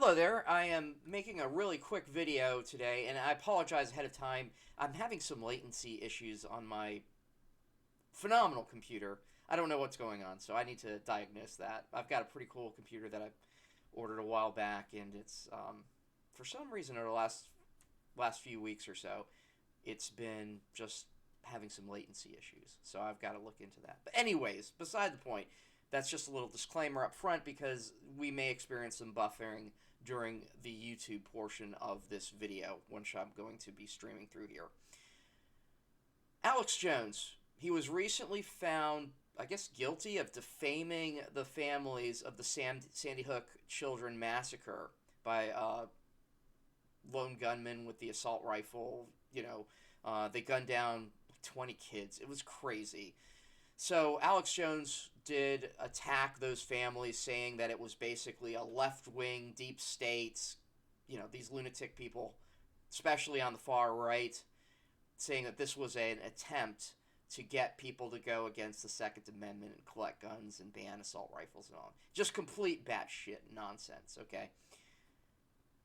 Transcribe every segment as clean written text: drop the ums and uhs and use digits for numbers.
Hello there. I am making a really quick video today, and I apologize ahead of time. I'm having some latency issues on my phenomenal computer. I don't know what's going on, so I need to diagnose that. I've got a pretty cool computer that I ordered a while back, and it's for some reason over the last few weeks or so, it's been just having some latency issues. So I've got to look into that. But anyways, beside the point, that's just a little disclaimer up front because we may experience some buffering during the YouTube portion of this video, which I'm going to be streaming through here. Alex Jones, he was recently found, I guess, guilty of defaming the families of the Sandy Hook children massacre by lone gunmen with the assault rifle. They gunned down 20 kids. It was crazy. So Alex Jones did attack those families, saying that it was basically a left-wing, deep state, these lunatic people, especially on the far right, saying that this was an attempt to get people to go against the Second Amendment and collect guns and ban assault rifles and all. Just complete batshit nonsense, okay?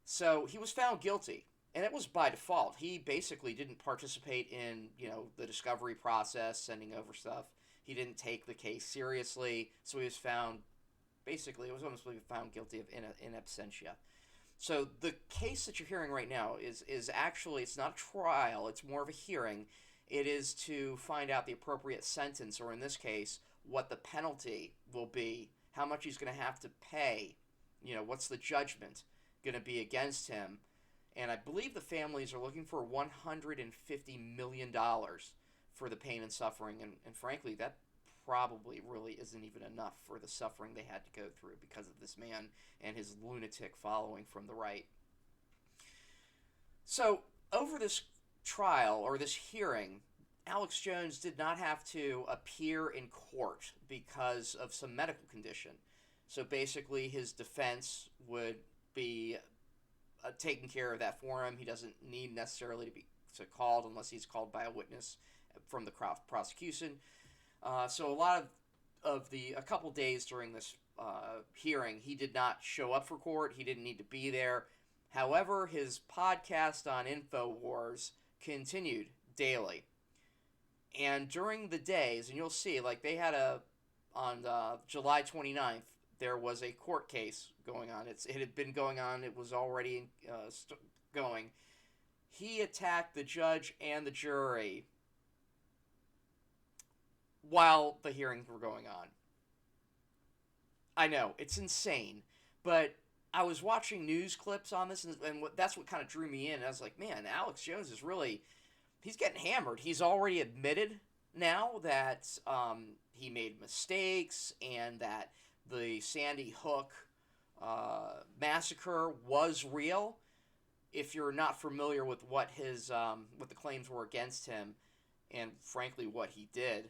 So he was found guilty, and it was by default. He basically didn't participate in, the discovery process, sending over stuff. He didn't take the case seriously, so he was found, basically, it was almost found guilty of in absentia. So the case that you're hearing right now is actually, it's not a trial, it's more of a hearing. It is to find out the appropriate sentence, or in this case, what the penalty will be, how much he's going to have to pay, what's the judgment going to be against him. And I believe the families are looking for $150 million for the pain and suffering, and frankly, that probably really isn't even enough for the suffering they had to go through because of this man and his lunatic following from the right. So, over this trial, or this hearing, Alex Jones did not have to appear in court because of some medical condition. So basically, his defense would be taking care of that for him. He doesn't need necessarily to be called unless he's called by a witness from the prosecution. So a couple days during this hearing, he did not show up for court. He didn't need to be there. However, his podcast on InfoWars continued daily. And during the days, and you'll see, like they had on July 29th, there was a court case going on. It had been going on. It was already going. He attacked the judge and the jury while the hearings were going on. I know, it's insane, but I was watching news clips on this, and that's what kind of drew me in. I was like, man, Alex Jones is really, he's getting hammered. He's already admitted now that he made mistakes and that the Sandy Hook massacre was real. If you're not familiar with what the claims were against him, and frankly what he did,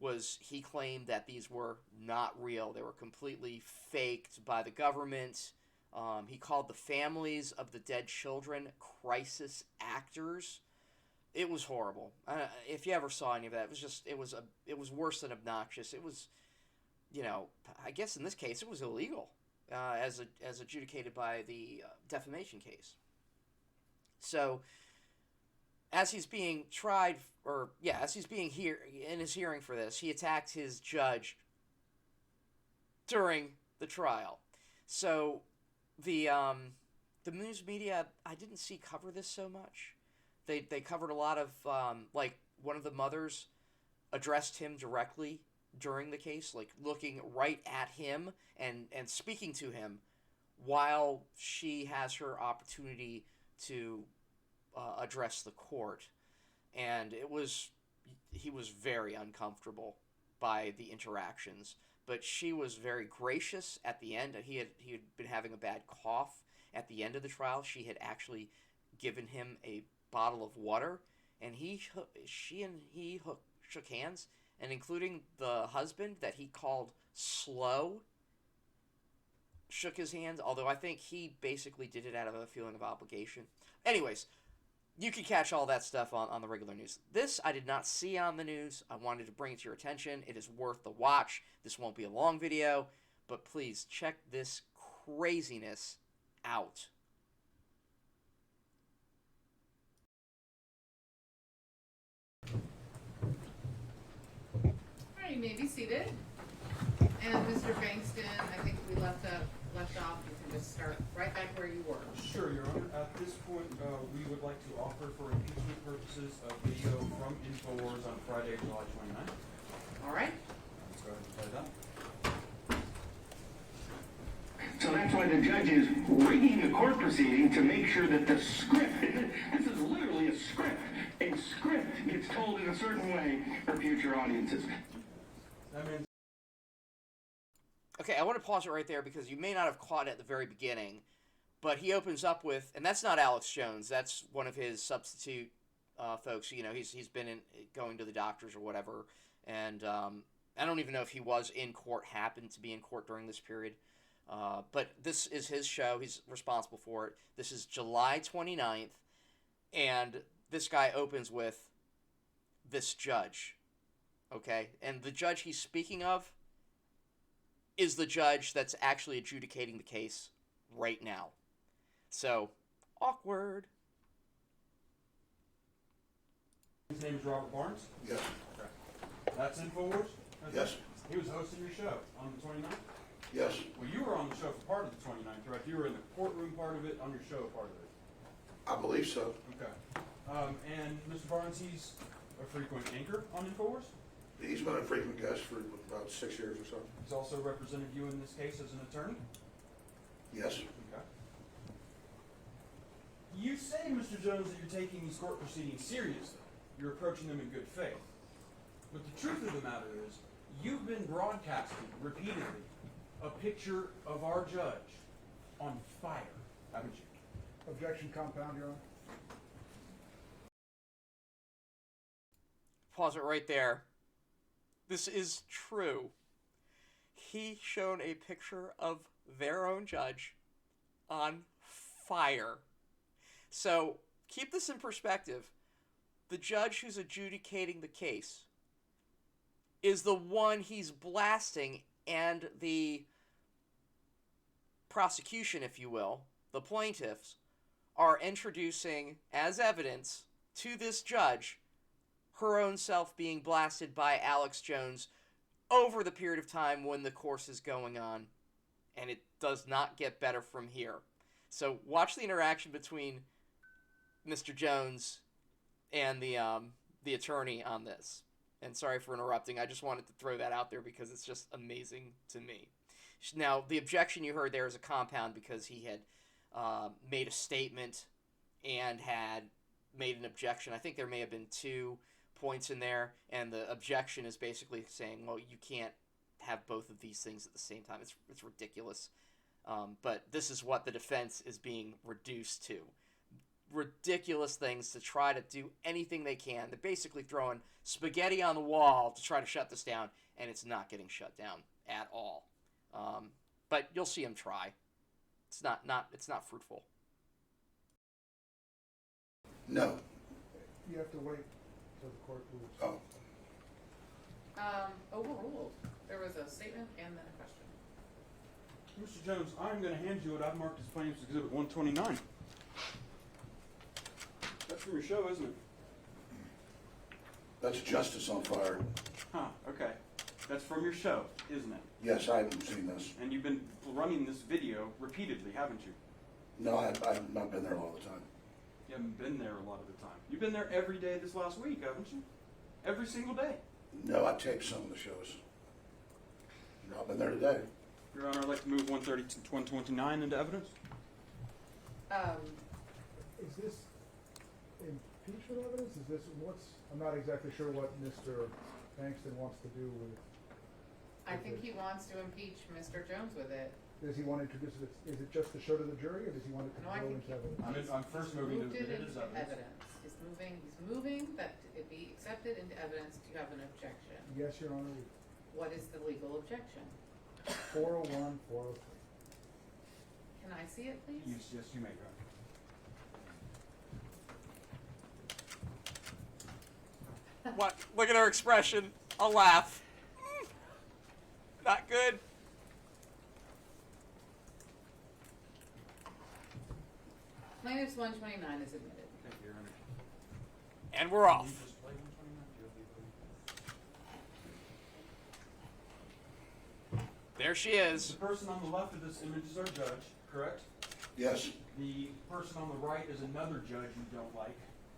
was he claimed that these were not real. They were completely faked by the government. He called the families of the dead children crisis actors. It was horrible. If you ever saw any of that, it was worse than obnoxious. It was, I guess in this case it was illegal, as adjudicated by the defamation case. So, as he's being tried, as he's being here in his hearing for this, he attacked his judge during the trial. So, the news media, I didn't see cover this so much. They covered a lot of like one of the mothers addressed him directly during the case, like looking right at him and speaking to him while she has her opportunity to address the court. And he was very uncomfortable by the interactions, but she was very gracious at the end. He had been having a bad cough at the end of the trial. She had actually given him a bottle of water, and she shook hands, and including the husband that he called slow shook his hand, although I think he basically did it out of a feeling of obligation. Anyways, you can catch all that stuff on the regular news. This I did not see on the news. I wanted to bring it to your attention. It is worth the watch. This won't be a long video, but please check this craziness out. All right, you may be seated. And Mr. Bankston, I think we left off. You can just start right back where you were. Sure, Your Honor. At this point, we would like to offer for impeachment purposes a video from InfoWars on Friday, July 29th. All right. Let's go ahead and play that. So that's why the judge is rigging the court proceeding to make sure that the script, this is literally a script gets told in a certain way for future audiences. That means Okay, I want to pause it right there because you may not have caught it at the very beginning, but he opens up with, and that's not Alex Jones, that's one of his substitute folks. You know, he's been going to the doctors or whatever, and I don't even know if he was in court, happened to be in court during this period. But this is his show. He's responsible for it. This is July 29th, and this guy opens with this judge, okay? And the judge he's speaking of is the judge that's actually adjudicating the case right now. So, awkward. his name is Robert Barnes. Yes. Okay. That's InfoWars? Yes. He was hosting your show on the 29th? Yes. Well, you were on the show for part of the 29th, right? You were in the courtroom part of it, on your show part of it. I believe so. Okay. And Mr. Barnes, he's a frequent anchor on InfoWars? He's been a frequent guest for about 6 years or so. He's also represented you in this case as an attorney? Yes. Okay. You say, Mr. Jones, that you're taking these court proceedings seriously. You're approaching them in good faith. But the truth of the matter is, you've been broadcasting repeatedly a picture of our judge on fire, haven't you? Objection compound, Your Honor. Pause it right there. This is true. He shown a picture of their own judge on fire. So, keep this in perspective. The judge who's adjudicating the case is the one he's blasting, and the prosecution, if you will, the plaintiffs, are introducing as evidence to this judge her own self being blasted by Alex Jones over the period of time when the course is going on. And it does not get better from here. So watch the interaction between Mr. Jones and the attorney on this. And sorry for interrupting. I just wanted to throw that out there because it's just amazing to me. Now, the objection you heard there is a compound because he had made a statement and had made an objection. I think there may have been 2 points in there, and the objection is basically saying, well, you can't have both of these things at the same time. It's ridiculous. But this is what the defense is being reduced to. Ridiculous things to try to do anything they can. They're basically throwing spaghetti on the wall to try to shut this down, and it's not getting shut down at all. But you'll see him try. It's not fruitful. No. You have to wait till the court rules. Oh. Overruled. There was a statement and then a question. Mr. Jones, I'm going to hand you what I've marked as Plaintiffs Exhibit 129. That's from your show, isn't it? That's Justice on Fire. Huh, okay. That's from your show, isn't it? Yes, I haven't seen this. And you've been running this video repeatedly, haven't you? No, I've not been there all the time. You haven't been there a lot of the time. You've been there every day this last week, haven't you? Every single day. No, I taped some of the shows. No, I've been there today. Your Honor, I'd like to move 130 to 129 into evidence. Is this impeachment evidence? Is this I'm not exactly sure what Mr. Bankston wants to do with. I think he wants to impeach Mr. Jones with it. Does he want to introduce it? Is it just to show to the jury, or does he want it to No, I go think into evidence? I'm first moving to Moved admit it it as into evidence. He's moving that it be accepted into evidence. Do you have an objection? Yes, Your Honor. What is the legal objection? 401, 403. Can I see it, please? Yes, you may, Your Honor. What? Look at her expression. A laugh. Not good. Plaintiff's 129 is admitted. Thank you, Your Honor. And we're Can off. you just play 129? Do you have the ability? There she is. The person on the left of this image is our judge, correct? Yes, The person on the right is another judge you don't like,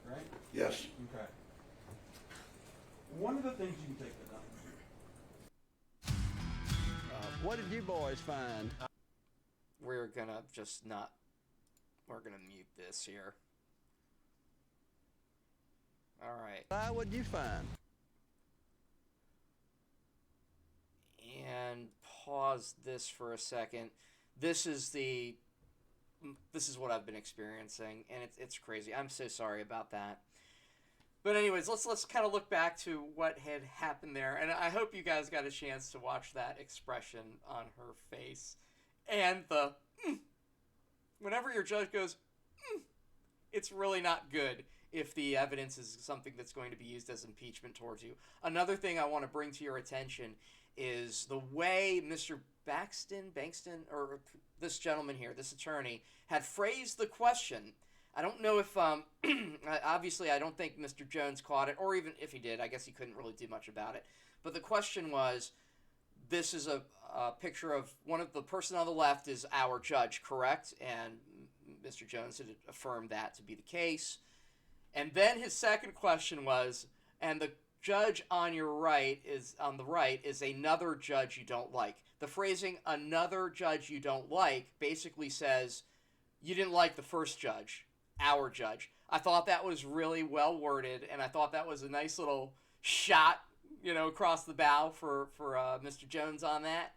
right? yes. Okay. One of the things you can take that down. What did you boys find? We're gonna just not. We're gonna mute this here. All right. What did you find? And pause this for a second. This is what I've been experiencing, and it's crazy. I'm so sorry about that. But anyways, let's kind of look back to what had happened there, and I hope you guys got a chance to watch that expression on her face, and the whenever your judge goes, it's really not good if the evidence is something that's going to be used as impeachment towards you. Another thing I want to bring to your attention is the way Mr. Bankston, or this gentleman here, this attorney, had phrased the question. I don't know if, obviously I don't think Mr. Jones caught it, or even if he did, I guess he couldn't really do much about it. But the question was, this is a picture of the person on the left is our judge, correct? And Mr. Jones had affirmed that to be the case. And then his second question was, and the judge on the right is another judge you don't like. The phrasing "another judge you don't like" basically says you didn't like the first judge, our judge. I thought that was really well worded, and I thought that was a nice little shot, across the bow for Mr. Jones on that.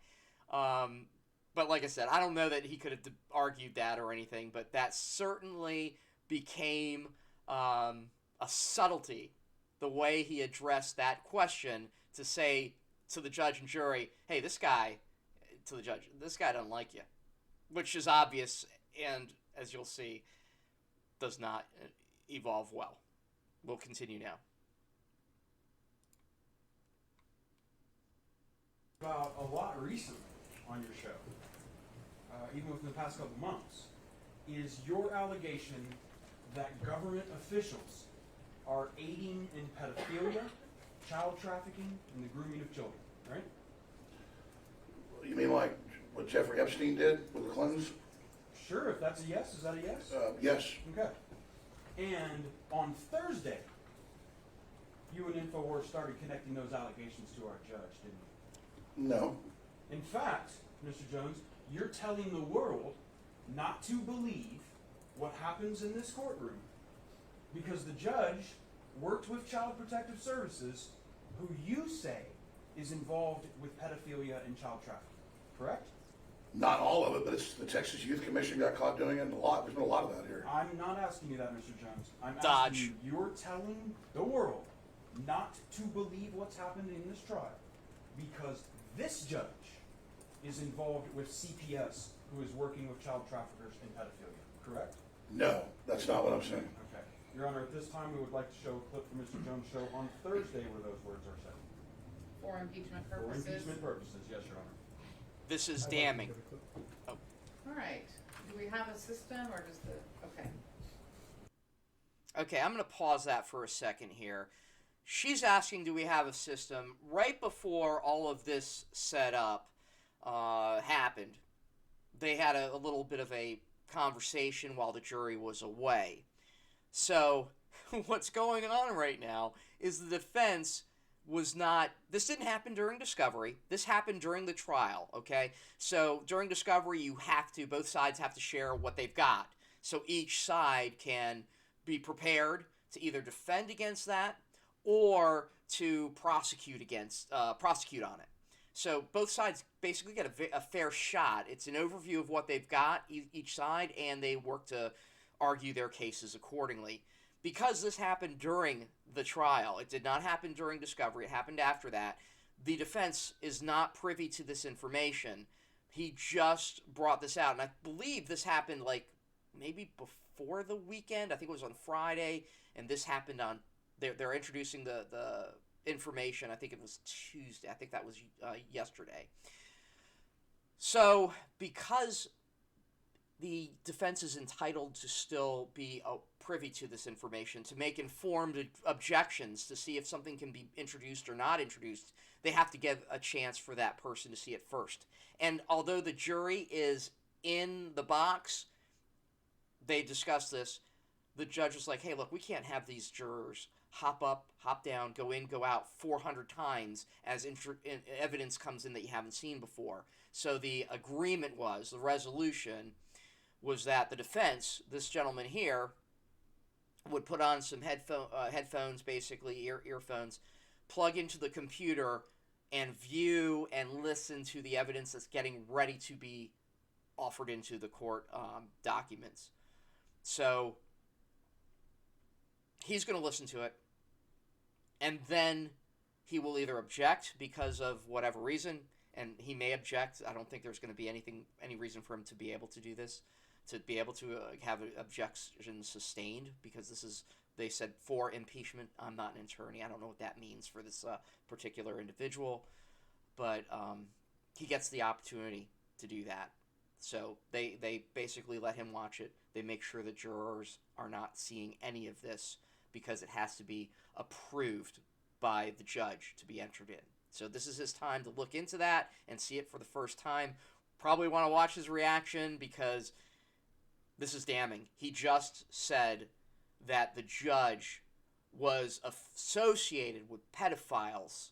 But like I said, I don't know that he could have argued that or anything, but that certainly became a subtlety, the way he addressed that question, to say to the judge and jury, hey, this guy doesn't like you, which is obvious and, as you'll see, does not evolve well. We'll continue now. About a lot recently on your show, even within the past couple months, is your allegation that government officials are aiding in pedophilia, child trafficking, and the grooming of children, right? You mean like what Jeffrey Epstein did with the Clintons? Sure, if that's a yes, is that a yes? Yes. Okay. And on Thursday, you and InfoWars started connecting those allegations to our judge, didn't you? No. In fact, Mr. Jones, you're telling the world not to believe what happens in this courtroom because the judge worked with Child Protective Services, who you say is involved with pedophilia and child trafficking, correct? Not all of it, but it's the Texas Youth Commission got caught doing it a lot. There's been a lot of that here. I'm not asking you that, Mr. Jones. I'm Dodge. asking you, you're telling the world not to believe what's happened in this trial because this judge is involved with CPS, who is working with child traffickers and pedophilia, correct? No, that's not what I'm saying. Okay. Your Honor, at this time, we would like to show a clip from Mr. Jones' show on Thursday where those words are said. For impeachment For purposes. impeachment purposes, yes, Your Honor. This is I'd like to damning. give a clip. All right. Do we have a system or just okay. Okay, I'm going to pause that for a second here. She's asking, do we have a system? Right before all of this setup happened, they had a little bit of a conversation while the jury was away. So what's going on right now is the defense was not, this didn't happen during discovery. This happened during the trial, okay? So during discovery, both sides have to share what they've got. So each side can be prepared to either defend against that or to prosecute on it. So both sides basically get a fair shot. It's an overview of what they've got, each side, and they work to argue their cases accordingly. Because this happened during the trial, it did not happen during discovery, it happened after that, the defense is not privy to this information. He just brought this out, and I believe this happened maybe before the weekend. I think it was on Friday, and this happened on, they're introducing the information, I think it was Tuesday, I think that was yesterday. So, because the defense is entitled to still be privy to this information, to make informed objections, to see if something can be introduced or not introduced. They have to give a chance for that person to see it first. And although the jury is in the box, they discuss this. The judge was like, hey, look, we can't have these jurors hop up, hop down, go in, go out 400 times as evidence comes in that you haven't seen before. So the agreement was, the resolution was that the defense, this gentleman here, would put on some headphones, basically earphones, plug into the computer, and view and listen to the evidence that's getting ready to be offered into the court documents. So he's going to listen to it, and then he will either object because of whatever reason, and he may object. I don't think there's going to be any reason for him to be able to do this, to be able to have an objection sustained, because this is, they said, for impeachment. I'm not an attorney. I don't know what that means for this particular individual, but he gets the opportunity to do that. So they basically let him watch it. They make sure the jurors are not seeing any of this, because it has to be approved by the judge to be entered in. So this is his time to look into that and see it for the first time. Probably want to watch his reaction, because this is damning. He just said that the judge was associated with pedophiles.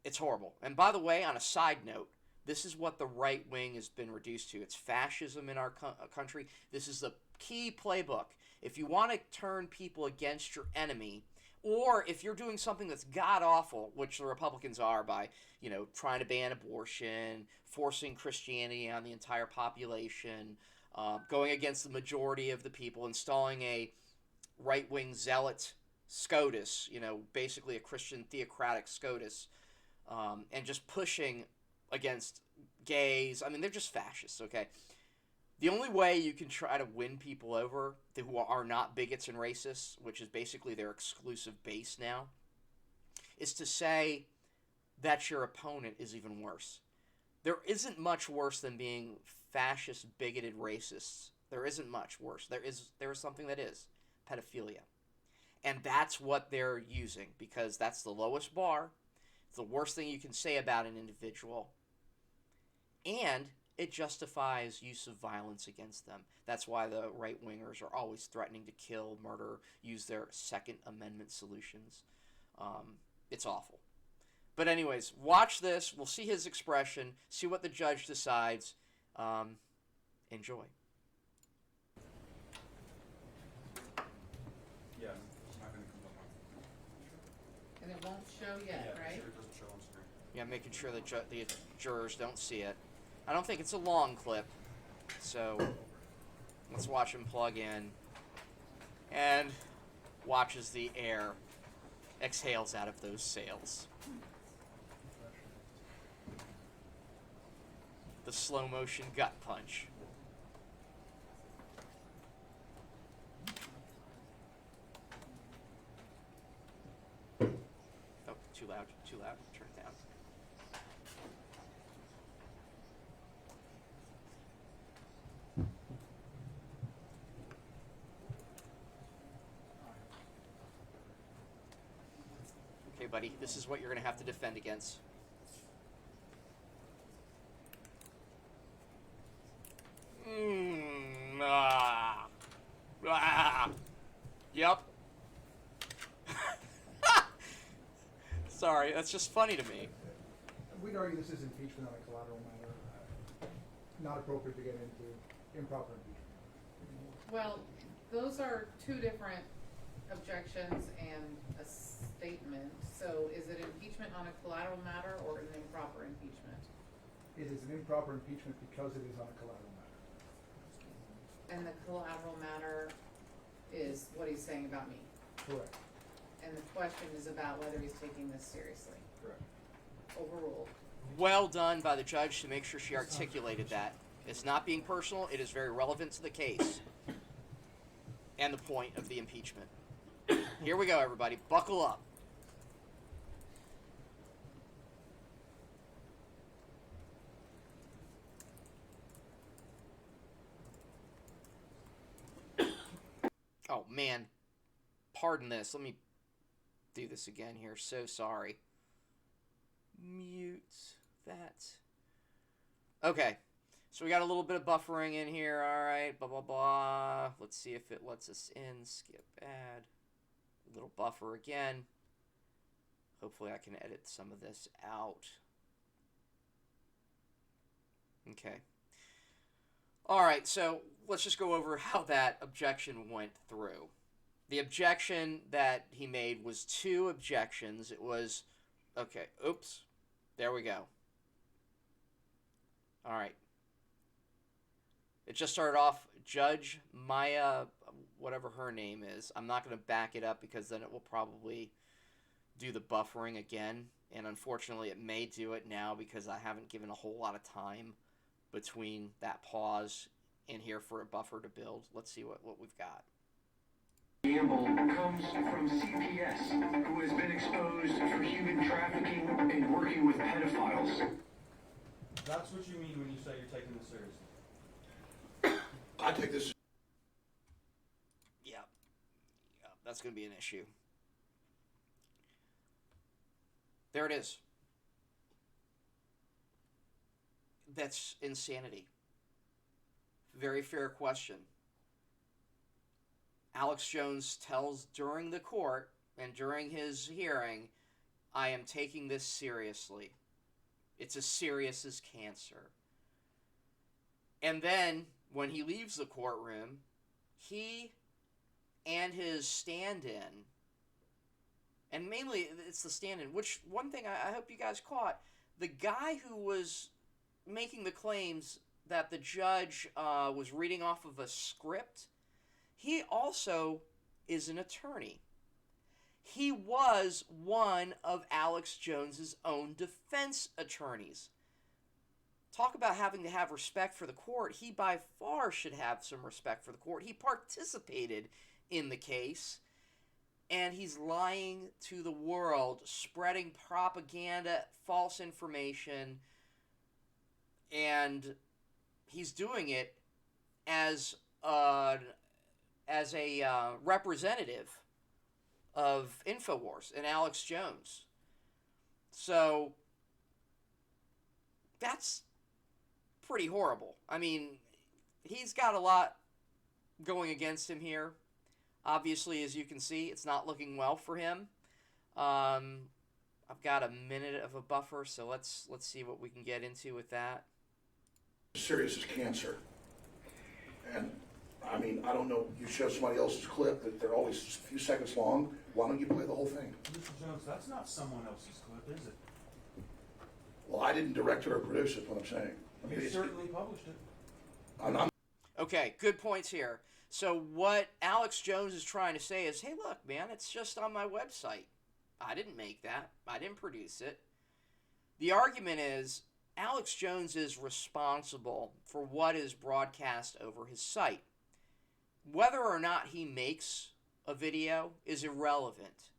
It's horrible. And by the way, on a side note, this is what the right wing has been reduced to. It's fascism in our country. This is the key playbook. If you want to turn people against your enemy, or if you're doing something that's god-awful, which the Republicans are by, trying to ban abortion, forcing Christianity on the entire population, going against the majority of the people, installing a right-wing zealot SCOTUS, basically a Christian theocratic SCOTUS, and just pushing against gays. I mean, they're just fascists, okay? The only way you can try to win people over who are not bigots and racists, which is basically their exclusive base now, is to say that your opponent is even worse. There isn't much worse than being fascist, bigoted racists. There isn't much worse. There is something that is pedophilia. And that's what they're using, because that's the lowest bar. It's the worst thing you can say about an individual. And it justifies use of violence against them. That's why the right-wingers are always threatening to kill, murder, use their Second Amendment solutions. It's awful. But anyways, watch this. We'll see his expression, see what the judge decides. Enjoy. Yeah, it's not going to come up on. And it won't show yet, Yeah, right? it doesn't show on screen. Yeah, making sure that the jurors don't see it. I don't think it's a long clip, so let's watch him plug in, and watch as the air exhales out of those sails. The slow motion gut punch. Oh, too loud, turn it down. Okay, buddy, this is what you're going to have to defend against. Yep. Sorry, that's just funny to me. We'd argue this is impeachment on a collateral matter, not appropriate to get into improper impeachment. Well, those are two different objections and a statement. So is it impeachment on a collateral matter or an improper impeachment? It is an improper impeachment because it is on a collateral matter. And the collateral matter is what he's saying about me. Correct. And the question is about whether he's taking this seriously. Correct. Overruled. Well done by the judge to make sure she articulated that. It's not being personal, it is very relevant to the case and the point of the impeachment. Here we go, everybody. Buckle up. Oh, man. Pardon this. Let me do this again here. So sorry. Mute that. Okay. So we got a little bit of buffering in here. All right. Blah, blah, blah. Let's see if it lets us in. Skip add. A little buffer again. Hopefully I can edit some of this out. Okay. All right. So let's just go over how that objection went through. The objection that he made was 2 objections. It was, okay, oops, there we go. All right. It just started off, Judge Maya, whatever her name is. I'm not going to back it up because then it will probably do the buffering again. And unfortunately, it may do it now because I haven't given a whole lot of time between that pause and here for a buffer to build. Let's see what we've got. Gamble comes from CPS, who has been exposed for human trafficking and working with pedophiles. That's what you mean when you say you're taking this seriously. I take this. Yeah, that's going to be an issue. There it is. That's insanity. Very fair question. Alex Jones tells during the court and during his hearing, I am taking this seriously. It's as serious as cancer. And then, when he leaves the courtroom, he and his stand-in, and mainly it's the stand-in, which one thing I hope you guys caught, the guy who was making the claims that the judge was reading off of a script, he also is an attorney. He was one of Alex Jones's own defense attorneys. Talk about having to have respect for the court. He by far should have some respect for the court. He participated in the case, and he's lying to the world, spreading propaganda, false information, and he's doing it as a representative of InfoWars and Alex Jones. So that's pretty horrible. I mean, he's got a lot going against him here. Obviously, as you can see, it's not looking well for him. I've got a minute of a buffer, so let's see what we can get into with that. Serious as cancer. And I mean, I don't know, you show somebody else's clip that they're always a few seconds long. Why don't you play the whole thing? Mr. Jones, that's not someone else's clip, is it? Well, I didn't direct it or produce it, what I'm saying. I mean, You certainly published it. I'm Okay, good points here. So what Alex Jones is trying to say is, hey, look, man, it's just on my website. I didn't make that. I didn't produce it. The argument is Alex Jones is responsible for what is broadcast over his site. Whether or not he makes a video is irrelevant.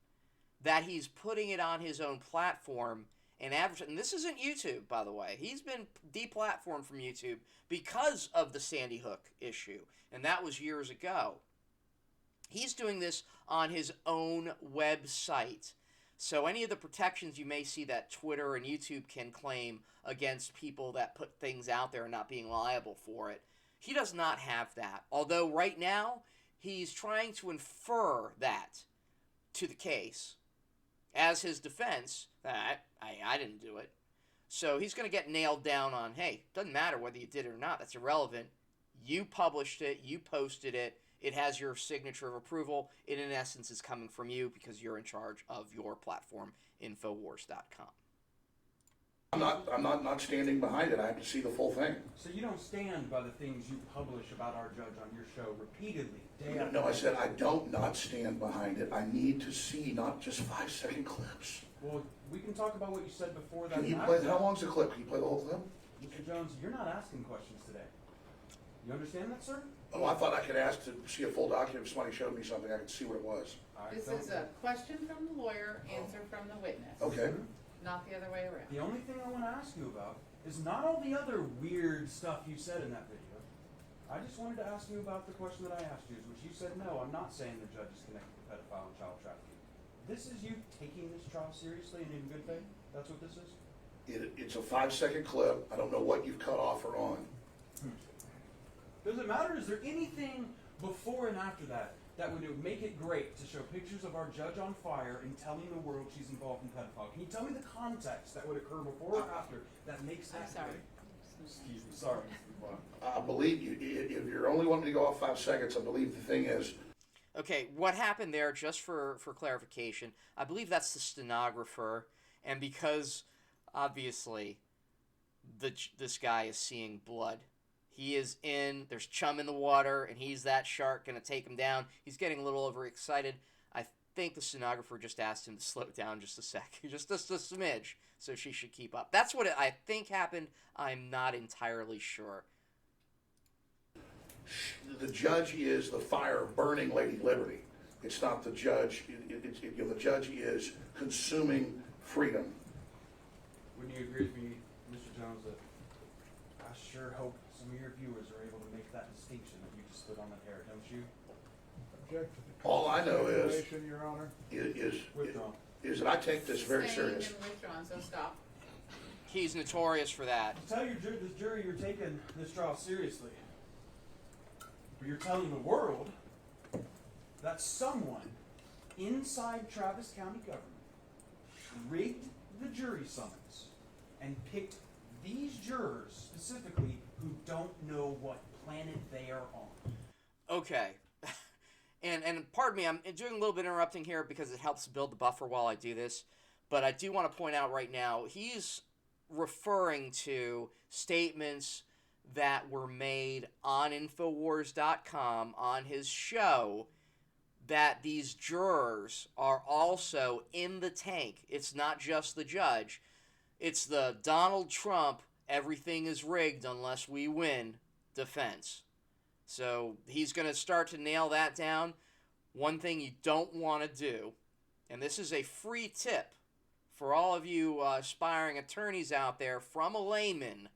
That he's putting it on his own platform and advertising. This isn't YouTube, by the way. He's been deplatformed from YouTube because of the Sandy Hook issue, and that was years ago. He's doing this on his own website. So any of the protections you may see that Twitter and YouTube can claim against people that put things out there and not being liable for it, he does not have that. Although right now, he's trying to infer that to the case as his defense that I didn't do it. So he's going to get nailed down on, hey, doesn't matter whether you did it or not. That's irrelevant. You published it. You posted it. It has your signature of approval. It, in essence, is coming from you because you're in charge of your platform, Infowars.com. I'm not standing behind it. I have to see the full thing. So you don't stand by the things you publish about our judge on your show repeatedly, day after No, I day. said I don't not stand behind it. I need to see not just 5-second clips. Well, we can talk about what you said before that. Can you matters. play, how long's the clip? Can you play the whole clip? Mr. Jones, you're not asking questions today. You understand that, sir? Oh, I thought I could ask to see a full document. If somebody showed me something, I could see what it was. All right, This don't- is a question from the lawyer, answer from the witness. Okay. Not the other way around. The only thing I want to ask you about is not all the other weird stuff you said in that video. I just wanted to ask you about the question that I asked you, which you said no. I'm not saying the judge is connected to pedophile and child trafficking. This is you taking this trial seriously and in good faith? That's what this is? It's a 5-second clip. I don't know what you've cut off or on. Does it matter? Is there anything before and after that that would make it great to show pictures of our judge on fire and telling the world she's involved in pedophile? Can you tell me the context that would occur before or after that makes that I'm sorry. great? Excuse me, sorry, Mr. Blunt. I believe you, if you're only wanting to go off 5 seconds, I believe the thing is, Okay, what happened there, just for clarification, I believe that's the stenographer, and because, obviously, this guy is seeing blood. He is there's chum in the water, and he's that shark, going to take him down. He's getting a little overexcited. I think the stenographer just asked him to slow down just a sec, just a smidge, so she should keep up. That's what I think happened. I'm not entirely sure. the judge is the fire burning Lady Liberty. It's not the judge. The judge is consuming freedom. Wouldn't you agree with me, Mr. Jones, that I sure hope some of your viewers are able to make that distinction that you just stood on that hair, don't you? Object to the All I know is- stipulation, Your Honor. Withdrawn. Is that I take this very Saying serious. and withdrawn, so stop. He's notorious for that. Tell this jury you're taking this trial seriously. But you're telling the world that someone inside Travis County government rigged the jury summons and picked these jurors specifically who don't know what planet they are on. Okay. And pardon me, I'm doing a little bit interrupting here because it helps build the buffer while I do this. But I do want to point out right now, he's referring to statements that were made on Infowars.com on his show that these jurors are also in the tank. It's not just the judge. It's the Donald Trump, everything is rigged unless we win defense. So he's going to start to nail that down. One thing you don't want to do, and this is a free tip for all of you aspiring attorneys out there from a layman,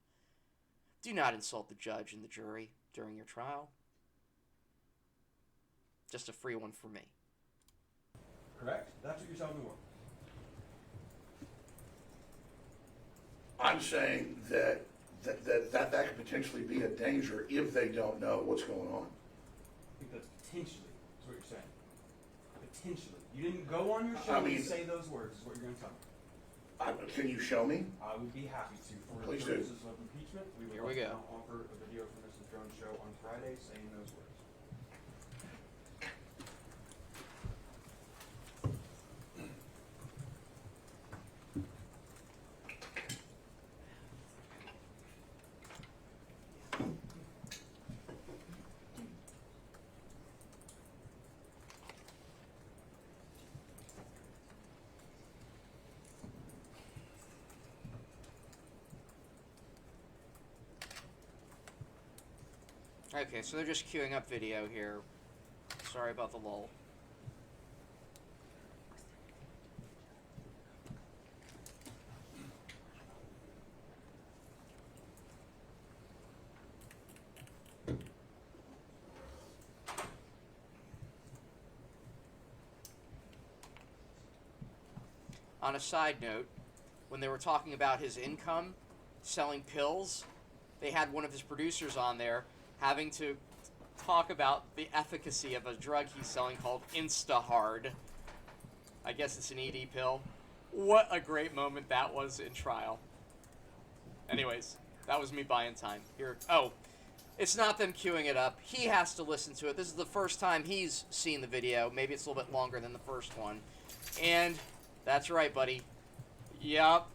do not insult the judge and the jury during your trial. Just a free one for me. Correct? That's what you're telling the world. I'm saying that could potentially be a danger if they don't know what's going on. I think that's potentially is what you're saying. Potentially. You didn't go on your show I mean- and say those words, is what you're going to tell me. Can you show me? I would be happy to. For Please the do. purposes of impeachment, we would Here we like to go. now offer a video from Mrs. Jones' show on Friday saying those words. Okay, so they're just queuing up video here. Sorry about the lull. On a side note, when they were talking about his income selling pills, they had one of his producers on there having to talk about the efficacy of a drug he's selling called Instahard. I guess it's an ED pill. What a great moment that was in trial. Anyways, that was me buying time. Here. Oh, it's not them queuing it up. He has to listen to it. This is the first time he's seen the video. Maybe it's a little bit longer than the first one. And that's right, buddy. Yup.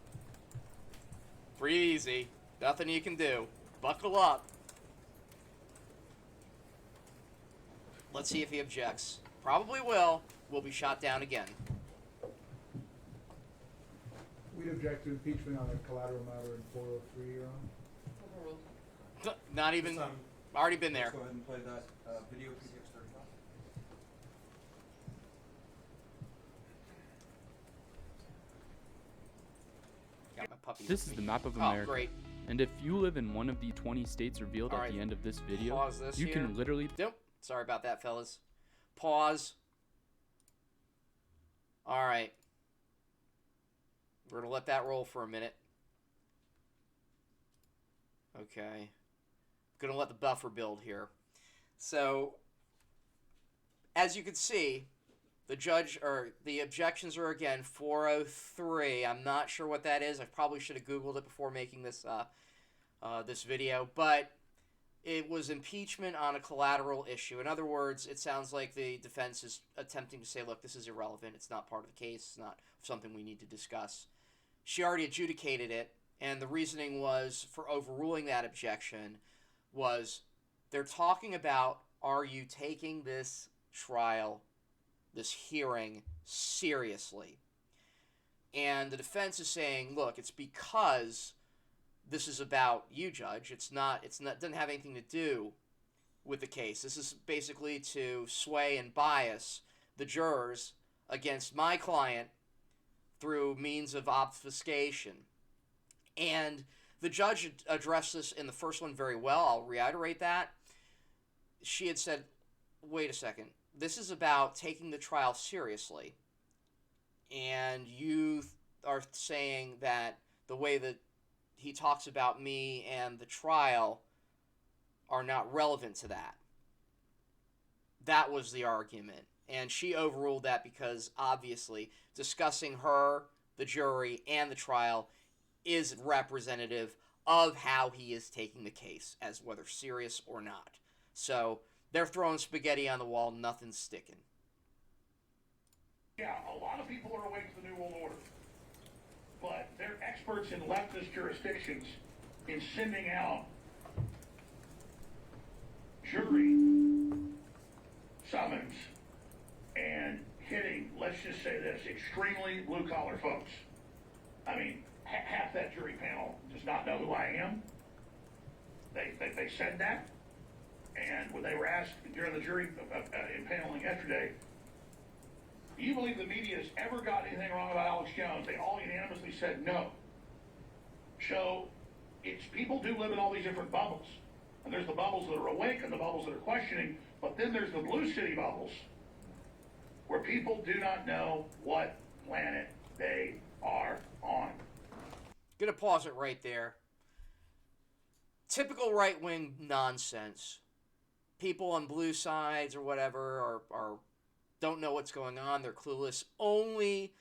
Breathe easy. Nothing you can do. Buckle up. Let's see if he objects. Probably will. Will be shot down again. We'd object to impeachment on a collateral matter in 403, Your Honor. Overruled. Not even. This time, Already been there. let's go ahead and play that video PDX 35. Got my puppy. This with is me. the map of Oh, America. great. And if you live in one of the 20 states revealed at Alright, the end of this video, pause this you here. can literally... Nope. Sorry about that, fellas. Pause. Alright. We're going to let that roll for a minute. Okay. Going to let the buffer build here. So, as you can see, the objections are again 403. I'm not sure what that is. I probably should have Googled it before making this this video, but it was impeachment on a collateral issue. In other words, it sounds like the defense is attempting to say, look, this is irrelevant. It's not part of the case. It's not something we need to discuss. She already adjudicated it, and the reasoning was for overruling that objection was they're talking about, are you taking this trial, this hearing, seriously? And the defense is saying, look, it's because this is about you, Judge. It doesn't have anything to do with the case. This is basically to sway and bias the jurors against my client through means of obfuscation. And the judge addressed this in the first one very well. I'll reiterate that. She had said, wait a second, this is about taking the trial seriously. And you are saying that the way that he talks about me and the trial are not relevant to that. That was the argument. And she overruled that because, obviously, discussing her, the jury, and the trial is representative of how he is taking the case, as whether serious or not. So, they're throwing spaghetti on the wall, nothing's sticking. Yeah, a lot of people are awake to the New World Order, but they're experts in leftist jurisdictions in sending out jury summons and hitting, let's just say this, extremely blue-collar folks. I mean, half that jury panel does not know who I am. They said that, and when they were asked during the jury impaneling yesterday, do you believe the media has ever got anything wrong about Alex Jones? They all unanimously said no. So, it's people do live in all these different bubbles. And there's the bubbles that are awake and the bubbles that are questioning, but then there's the blue city bubbles, where people do not know what planet they are on. Gonna pause it right there. Typical right-wing nonsense. People on blue sides or whatever are don't know what's going on. They're clueless. Only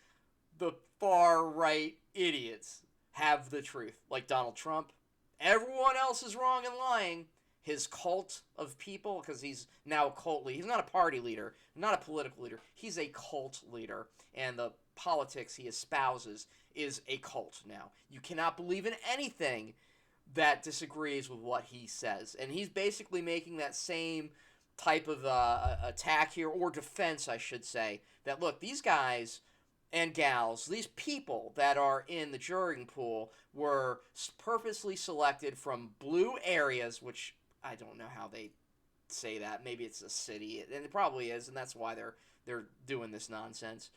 the far-right idiots have the truth. Like Donald Trump. Everyone else is wrong and lying. His cult of people, because he's now a cult leader. He's not a party leader, not a political leader. He's a cult leader. And the politics he espouses is a cult now. You cannot believe in anything that disagrees with what he says. And he's basically making that same type of attack here, or defense, I should say, that, look, these guys and gals, these people that are in the jury pool were purposely selected from blue areas, which I don't know how they say that. Maybe it's a city, and it probably is, and that's why they're doing this nonsense.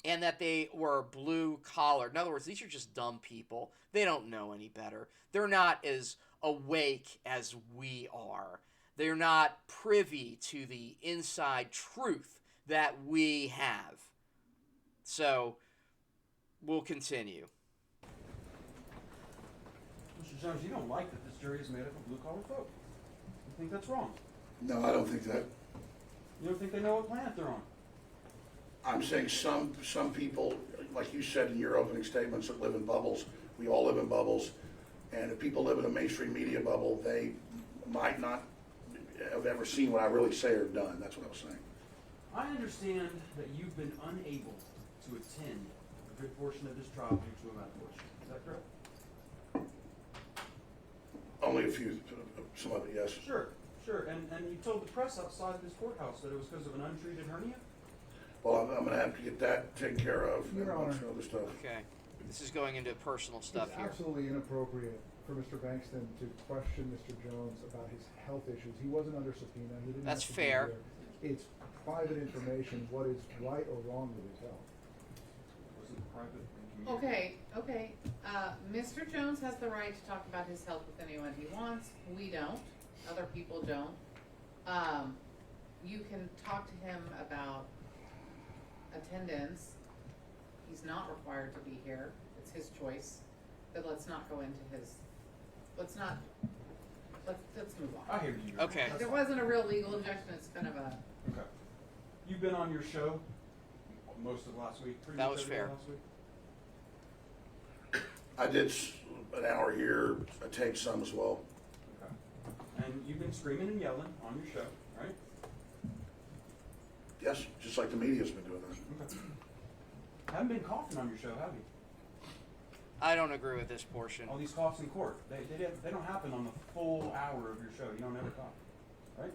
And that they were blue-collar. In other words, these are just dumb people. They don't know any better. They're not as awake as we are. They're not privy to the inside truth that we have. So, we'll continue. Mr. Jones, you don't like that this jury is made up of blue-collar folk. You think that's wrong? No, I don't think that. You don't think they know what planet they're on? I'm saying some people, like you said in your opening statements, that live in bubbles. We all live in bubbles. And if people live in a mainstream media bubble, they might not have ever seen what I really say or done. That's what I was saying. I understand that you've been unable to attend a good portion of this trial due to a medical issue. Is that correct? Only a few, some of it, yes. Sure. And you told the press outside this courthouse that it was because of an untreated hernia? Well, I'm gonna have to get that taken care of and Your a bunch Honor. of other stuff. Okay. This is going into personal stuff It's here. absolutely inappropriate for Mr. Bankston to question Mr. Jones about his health issues. He wasn't under subpoena. He didn't That's have to be fair. there. It's private information. What is right or wrong with his health? Was it private Okay. Mr. Jones has the right to talk about his health with anyone he wants. We don't. Other people don't. You can talk to him about attendance. He's not required to be here. It's his choice. But let's not go into his. Let's move on. I hear you. Okay. There wasn't a real legal objection. It's kind of a. Okay. You've been on your show most of last week. Pretty That much was every day fair. Last week. I did an hour here, I taped some as well. Okay. And you've been screaming and yelling on your show, right? Yes, just like the media's been doing that. Okay. Haven't been coughing on your show, have you? I don't agree with this portion. All these coughs in court, they don't happen on the full hour of your show. You don't ever cough, right?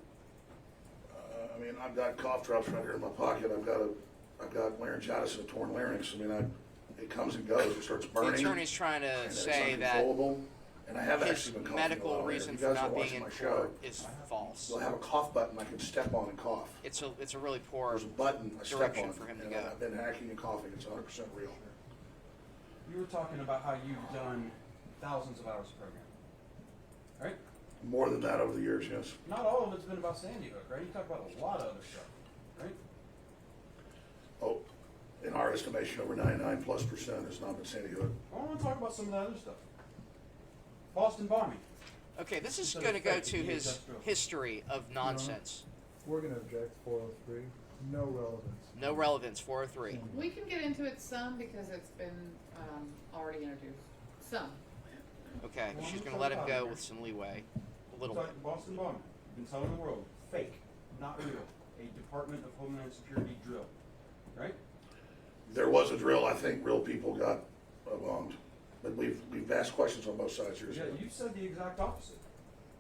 I mean, I've got cough drops right here in my pocket. I've got laryngitis and a torn larynx. I mean, it comes and goes. It starts The burning. attorney's trying to and it's say that uncontrollable. And I have his actually been coughing a lot medical lately. reason You for guys are not being watching in my show. court is false. They'll have a cough button I can step on and cough. It's a really poor There's a button I step direction on. for him to and go. I've been hacking and coughing. It's 100% real. You were talking about how you've done thousands of hours of programming, right? More than that over the years, yes. Not all of it's been about Sandy Hook, right? You talk about a lot of other stuff, right? Oh, in our estimation, over 99+% has not been Sandy Hook. I want to talk about some of that other stuff. Boston bombing. Okay, this is Instead going to of go fake, to it his is industrial. history of nonsense. We're gonna object 403, no relevance. No relevance, 403. We can get into it some because it's been already introduced. Some. Okay, Well, she's I'm going to let him sorry go about with it. some leeway. A little bit. Talking Boston bombing. Been telling the world, fake, not real. A Department of Homeland Security drill, right? There was a drill. I think real people got bombed. But we've asked questions on both sides here. Yeah, you said the exact opposite.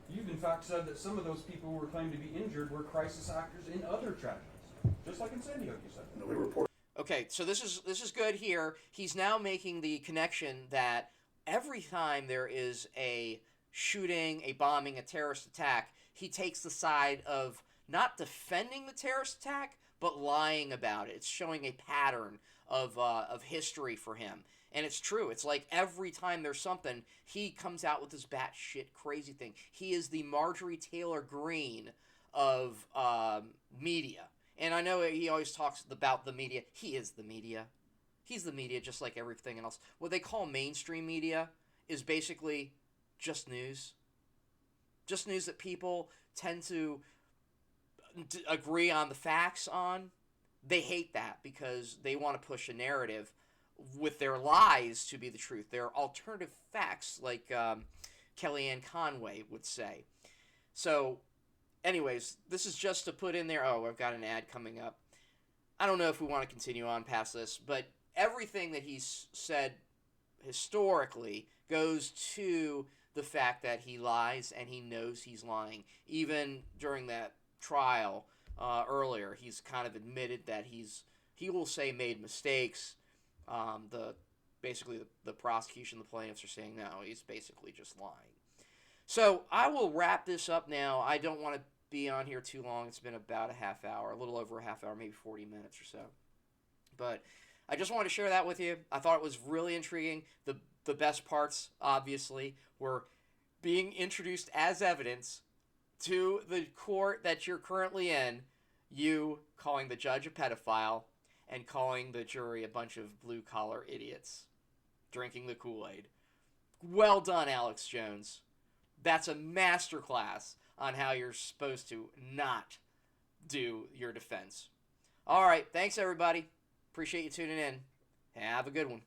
You've in fact said that some of those people who were claimed to be injured were crisis actors in other tragedies, just like in Sandy Hook. You said. No, we report. Okay, so this is good here. He's now making the connection that every time there is a shooting, a bombing, a terrorist attack, he takes the side of not defending the terrorist attack, but lying about it. It's showing a pattern of history for him. And it's true. It's like every time there's something, he comes out with this batshit crazy thing. He is the Marjorie Taylor Greene of media. And I know he always talks about the media. He is the media. He's the media just like everything else. What they call mainstream media is basically just news. Just news that people tend to agree on the facts on. They hate that because they want to push a narrative with their lies to be the truth. They're alternative facts, like Kellyanne Conway would say. So, anyways, this is just to put in there. Oh, I've got an ad coming up. I don't know if we want to continue on past this, but everything that he's said historically goes to the fact that he lies and he knows he's lying. Even during that trial earlier, he's kind of admitted that he will say made mistakes. The prosecution, the plaintiffs are saying no, he's basically just lying. So I will wrap this up now. I don't want to be on here too long. It's been about a half hour, a little over a half hour, maybe 40 minutes or so. But I just wanted to share that with you. I thought it was really intriguing. The best parts, obviously, were being introduced as evidence to the court that you're currently in, you calling the judge a pedophile, and calling the jury a bunch of blue-collar idiots drinking the Kool-Aid. Well done, Alex Jones. That's a masterclass on how you're supposed to not do your defense. All right, thanks, everybody. Appreciate you tuning in. Have a good one.